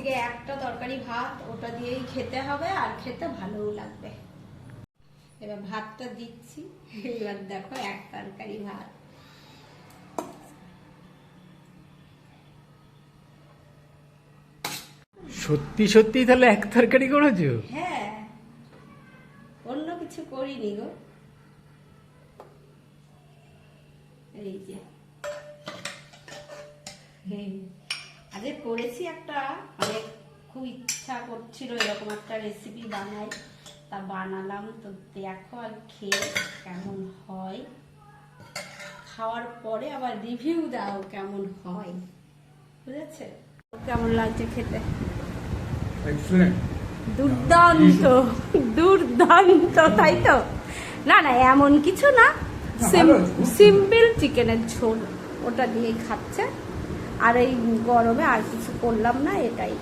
আজকে একটা তরকারি ভাত, ওটা দিয়েই খেতে হবে, আর খেতে ভালোও লাগবে। এবার ভাতটা দিচ্ছি, এবার দেখো এক তরকারি ভাত। সত্যি সত্যি তাহলে এক তরকারি করেছো? হ্যাঁ, অন্য কিছু করিনি গো। এই যে আজকে করেছি একটা, মানে খুব ইচ্ছা করছিল এরকম একটা রেসিপি বানাই, তা বানালাম। তো দেখো আর খেয়ে কেমন হয়, খাওয়ার পরে আবার রিভিউ দাও কেমন হয়, বুঝেছে? কেমন লাগছে খেতে? দুর্দান্ত, দুর্দান্ত, তাই তো? না না, এমন কিছু না, সিম্পল চিকেনের ঝোল, ওটা দিয়েই খাচ্ছে। আর এই গরমে আর কিছু করলাম না, এটাই।